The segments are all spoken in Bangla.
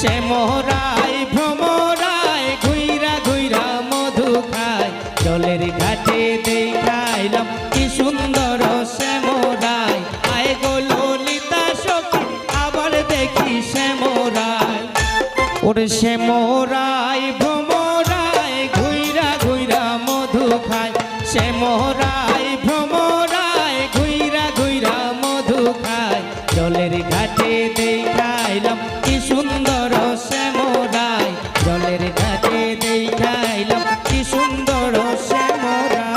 শ্যামরাই ভ্রমরাই ঘুইরা ঘুইরা মধু খায় জলের ঘাটে দেখাইলাম কি সুন্দর শ্যামরাই আয় গো ললিতা সখী আবার দেখি শ্যামরাই ওরে শ্যামরাই ভ্রমরাই ঘুইরা ঘুইরা মধু খায় শ্যামরাই ভ্রমরাই ঘুইরা ঘুইরা মধু খায় জলের ঘাটে দেখাইলাম কি সুন্দর শ্যামরাই জলের ঘাটে দেখাইলাম কি সুন্দর শ্যামরাই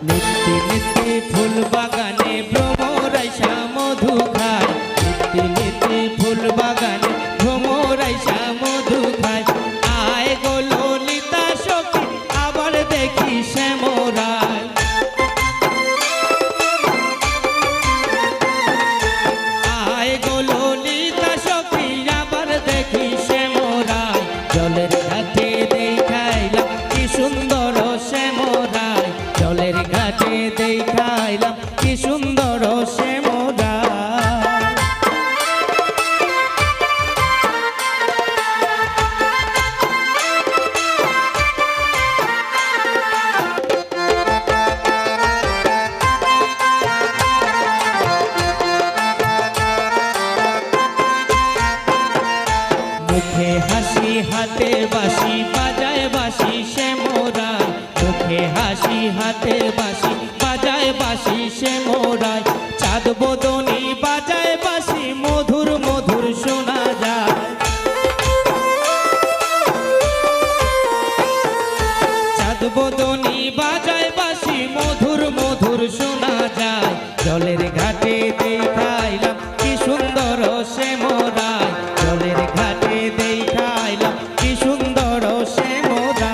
নিত্যি নিত্যি ফুল বাগানে ভ্রমরাইসা মধু খায় নিত্যি নিত্যি ফুল বাগানে ভ্রমরাইসা মধু খায় আয় গো ললিতা সখী আবার দেখি শ্যামরাই আয় গো ললিতা সখী আবার দেখি শ্যামরাই জলের ঘাটে দেখাইলাম কি সুন্দর শ্যামরাই জলের ঘাটে দেখাইলাম কি সুন্দর শ্যামরাই মুখে হাসি হাতে বাঁশি বাজায় বাঁশি শ্যামরাই মুখে হাসি হাতে বাঁশি বাজায় বাঁশি শ্যামরাই চাঁদ বদনি বাজায় বাঁশি মধুর মধুর শোনা যায় চাঁদ বদনি বাজায় বাঁশি মধুর মধুর শোনা যায় জলের ঘাটে দেখাইলাম কি সুন্দর শ্যামরাই জলের ঘাটে দেখাইলাম কি সুন্দর শ্যামরাই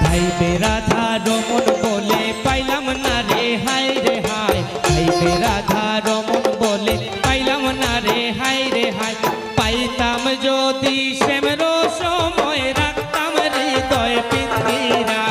ভাইবে রাধা রমন বলে পাইলাম না রে হায় রে হায় ভাইবে রাধা রমন বলে পাইলাম না রে হায় রে হায় পাইতাম যদি শ্যামর সময় রাখতাম হৃদয় পিঞ্জিরা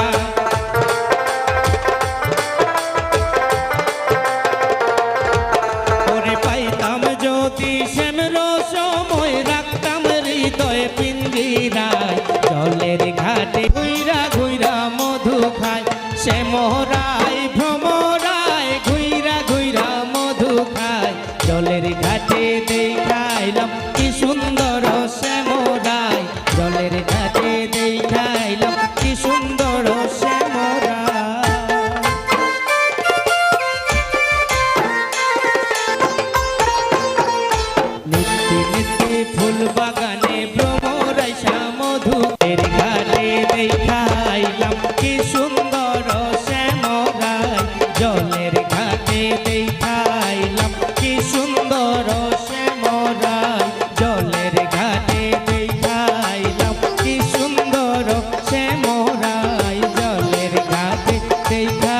ওরে পাইতাম যদি শ্যামর সময় রাখতাম হৃদয় পিঞ্জিরায় জলের ঘাটে ঘুইরা ঘুইরা মধু খায় শ্যামরাই ভ্রমরাই ঘুইরা ঘুইরা মধু খায় জলের ঘাটে দেখাইলাম কি সুন্দর শ্যামরাই জলের ঘাটে দেখাইলাম কি সুন্দর শ্যামরাই নিত্যি নিত্যি ফুল বাগানে ভ্রমরাইসা মধু এর ঘাটে দেখাইলাম কি সুন্দর শ্যামরাই জলের ঘাটে দেখাইলাম কি সুন্দর শ্যামরাই জলের ঘাটে দেখাইলাম কি সুন্দর শ্যামরাই জলের ঘাটে দেখা